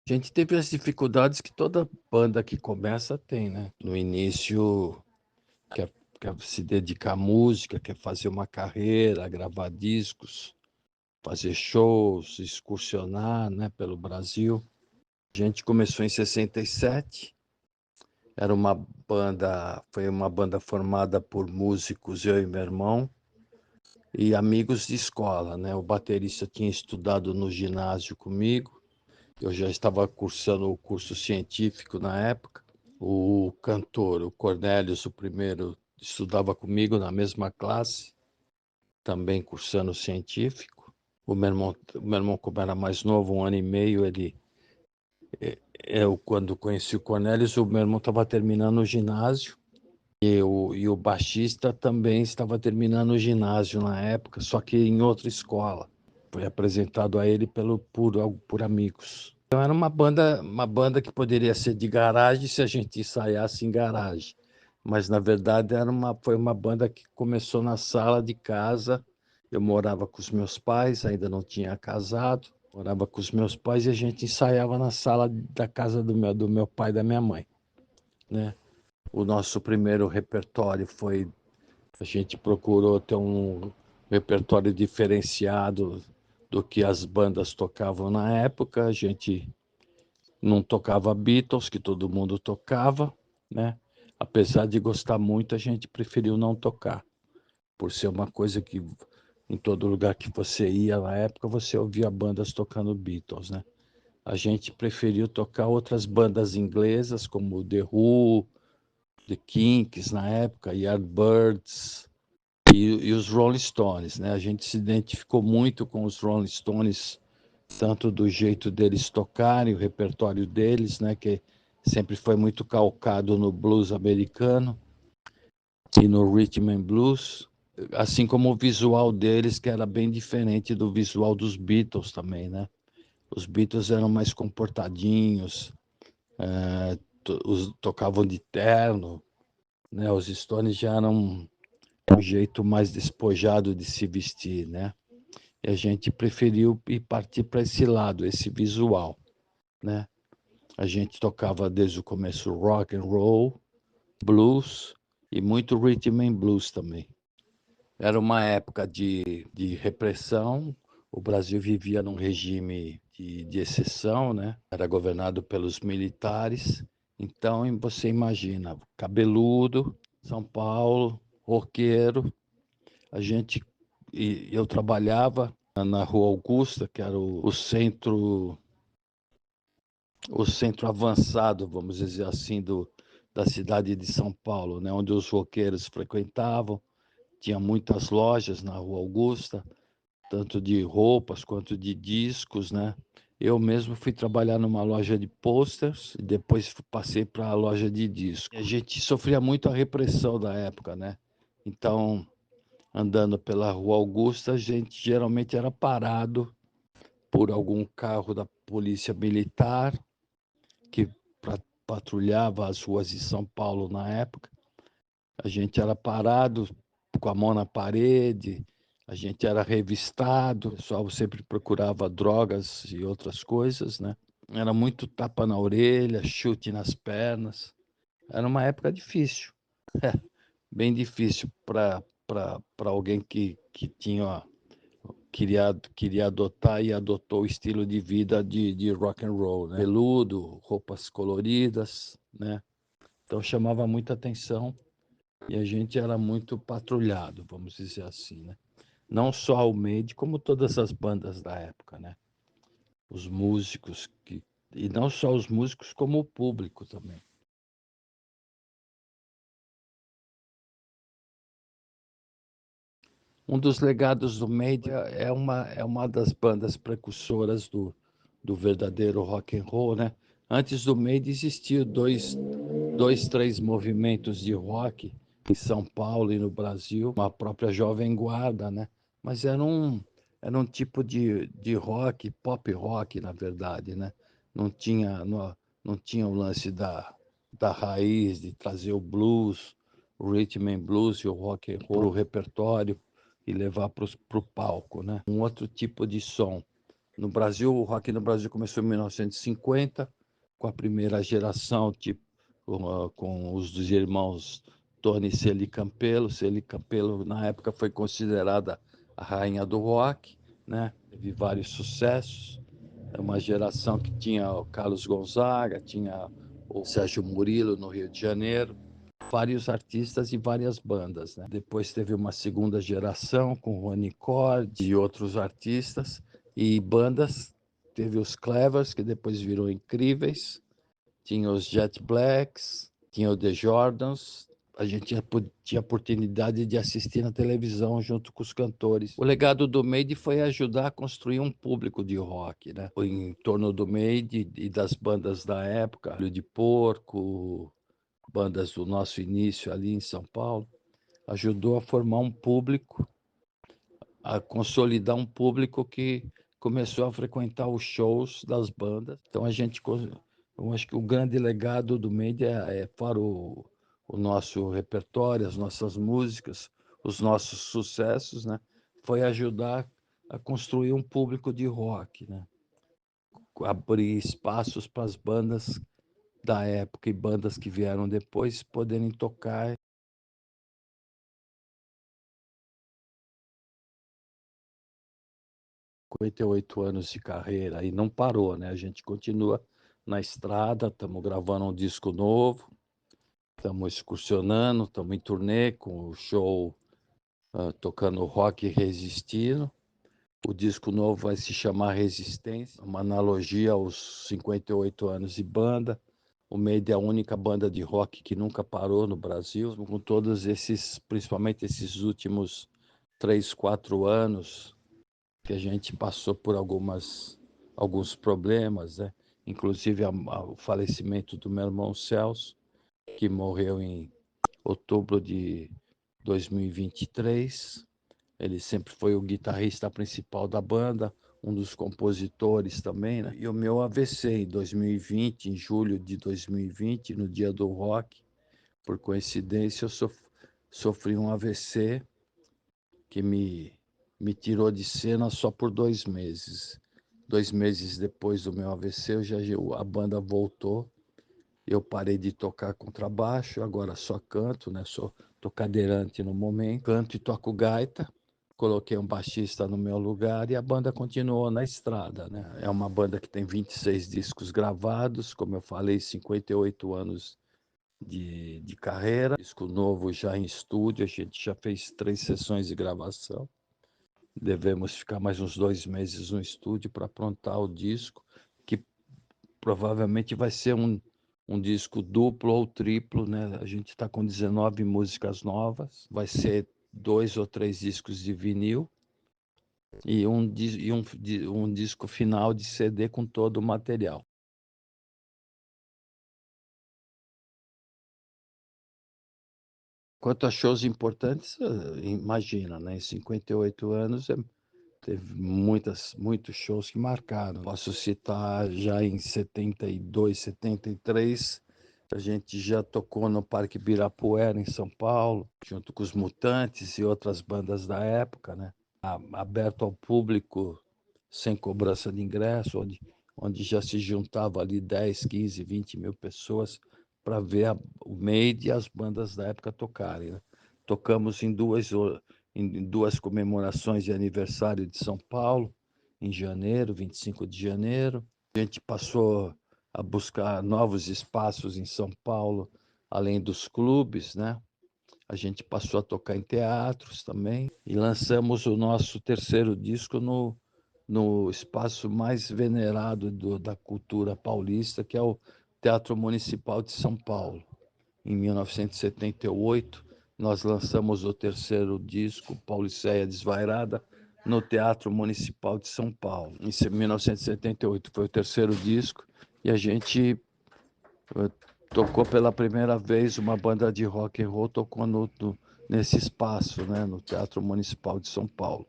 A gente teve as dificuldades que toda banda que começa tem, né? No início, quer se dedicar à música, quer fazer uma carreira, gravar discos, fazer shows, excursionar, né, pelo Brasil. A gente começou em 67, foi uma banda formada por músicos, eu e meu irmão, e amigos de escola, né? O baterista tinha estudado no ginásio comigo, eu já estava cursando o curso científico na época. O cantor, o Cornelius, o primeiro, estudava comigo na mesma classe, também cursando científico. O meu irmão, como era mais novo, 1 ano e meio, eu quando conheci o Cornelius, o meu irmão estava terminando o ginásio e o baixista também estava terminando o ginásio na época, só que em outra escola. Foi apresentado a ele por amigos. Então era uma banda que poderia ser de garagem se a gente ensaiasse em garagem. Mas, na verdade, foi uma banda que começou na sala de casa. Eu morava com os meus pais, ainda não tinha casado. Morava com os meus pais e a gente ensaiava na sala da casa do meu pai e da minha mãe, né? O nosso primeiro repertório a gente procurou ter um repertório diferenciado do que as bandas tocavam na época. A gente não tocava Beatles, que todo mundo tocava, né? Apesar de gostar muito, a gente preferiu não tocar, por ser uma coisa que em todo lugar que você ia na época, você ouvia bandas tocando Beatles, né? A gente preferiu tocar outras bandas inglesas, como The Who, The Kinks na época, Yardbirds e os Rolling Stones, né? A gente se identificou muito com os Rolling Stones, tanto do jeito deles tocarem, o repertório deles, né, que sempre foi muito calcado no blues americano e no rhythm and blues, assim como o visual deles, que era bem diferente do visual dos Beatles também, né? Os Beatles eram mais comportadinhos, tocavam de terno, né? Os Stones já eram um jeito mais despojado de se vestir, né? E a gente preferiu ir partir para esse lado, esse visual, né? A gente tocava desde o começo rock and roll, blues e muito rhythm and blues também. Era uma época de repressão, o Brasil vivia num regime de exceção, né? Era governado pelos militares. Então, você imagina, cabeludo, São Paulo, roqueiro, eu trabalhava na Rua Augusta, que era o centro avançado, vamos dizer assim, da cidade de São Paulo, né? Onde os roqueiros frequentavam. Tinha muitas lojas na Rua Augusta, tanto de roupas quanto de discos, né? Eu mesmo fui trabalhar numa loja de posters e depois passei para a loja de discos. A gente sofria muito a repressão da época, né? Então, andando pela Rua Augusta, a gente geralmente era parado por algum carro da polícia militar que patrulhava as ruas de São Paulo na época. A gente era parado com a mão na parede, a gente era revistado, o pessoal sempre procurava drogas e outras coisas, né? Era muito tapa na orelha, chute nas pernas. Era uma época difícil, bem difícil para alguém que queria adotar e adotou o estilo de vida de rock and roll, né? Peludo, roupas coloridas, né? Então chamava muita atenção e a gente era muito patrulhado, vamos dizer assim, né? Não só o Maiden, como todas as bandas da época, né? Os músicos e não só os músicos, como o público também. Um dos legados do Maiden é uma das bandas precursoras do verdadeiro rock and roll, né? Antes do Maiden existiam três movimentos de rock em São Paulo e no Brasil, uma própria Jovem Guarda, né? Mas era um tipo de rock, pop rock, na verdade, né? Não tinha o lance da raiz, de trazer o blues, o rhythm and blues e o rock and roll para o repertório e levar para o palco, né? Um outro tipo de som. No Brasil, o rock no Brasil começou em 1950, com a primeira geração, tipo, com os dos irmãos Tony e Celi Campelo. Celi Campelo, na época, foi considerada a rainha do rock, né? Teve vários sucessos. É uma geração que tinha o Carlos Gonzaga, tinha o Sérgio Murilo no Rio de Janeiro, vários artistas e várias bandas, né? Depois teve uma segunda geração com Rony Cord e outros artistas e bandas. Teve os Clevers, que depois virou Incríveis, tinha os Jet Blacks, tinha o The Jordans. A gente tinha oportunidade de assistir na televisão junto com os cantores. O legado do Made foi ajudar a construir um público de rock, né? Em torno do Made e das bandas da época, Olho de Porco, bandas do nosso início ali em São Paulo, ajudou a formar um público, a consolidar um público que começou a frequentar os shows das bandas. Então eu acho que o grande legado do Made fora o nosso repertório, as nossas músicas, os nossos sucessos, né, foi ajudar a construir um público de rock, né, abrir espaços para as bandas da época e bandas que vieram depois poderem tocar. 58 anos de carreira e não parou, né? A gente continua na estrada, estamos gravando um disco novo, estamos excursionando, estamos em turnê com o show tocando rock e resistindo. O disco novo vai se chamar Resistência, uma analogia aos 58 anos de banda. O Made é a única banda de rock que nunca parou no Brasil, com todos esses, principalmente esses últimos 3, 4 anos, que a gente passou por alguns problemas, né? Inclusive o falecimento do meu irmão Celso, que morreu em outubro de 2023. Ele sempre foi o guitarrista principal da banda, um dos compositores também, né? E o meu AVC em 2020, em julho de 2020, no dia do rock, por coincidência, eu sofri um AVC que me tirou de cena só por 2 meses. 2 meses depois do meu AVC, a banda voltou. Eu parei de tocar contrabaixo, agora só canto, né? Tô cadeirante no momento, canto e toco gaita. Coloquei um baixista no meu lugar e a banda continuou na estrada, né? É uma banda que tem 26 discos gravados, como eu falei, 58 anos de carreira. Disco novo já em estúdio, a gente já fez 3 sessões de gravação. Devemos ficar mais uns 2 meses no estúdio para aprontar o disco, que provavelmente vai ser um disco duplo ou triplo, né? A gente está com 19 músicas novas, vai ser 2 ou 3 discos de vinil e um disco final de CD com todo o material. Quanto a shows importantes, imagina, né? Em 58 anos teve muitos shows que marcaram. Posso citar já em 72, 73, a gente já tocou no Parque Ibirapuera, em São Paulo, junto com os Mutantes e outras bandas da época, né? Aberto ao público, sem cobrança de ingresso, onde já se juntava ali 10, 15, 20 mil pessoas para ver o Made e as bandas da época tocarem, né? Tocamos em duas comemorações de aniversário de São Paulo, em janeiro, 25 de janeiro. A gente passou a buscar novos espaços em São Paulo, além dos clubes, né? A gente passou a tocar em teatros também e lançamos o nosso terceiro disco no espaço mais venerado da cultura paulista, que é o Teatro Municipal de São Paulo. Em 1978, nós lançamos o terceiro disco, Pauliceia Desvairada, no Teatro Municipal de São Paulo. Em 1978 foi o terceiro disco e a gente tocou pela primeira vez uma banda de rock and roll, tocou nesse espaço, né, no Teatro Municipal de São Paulo.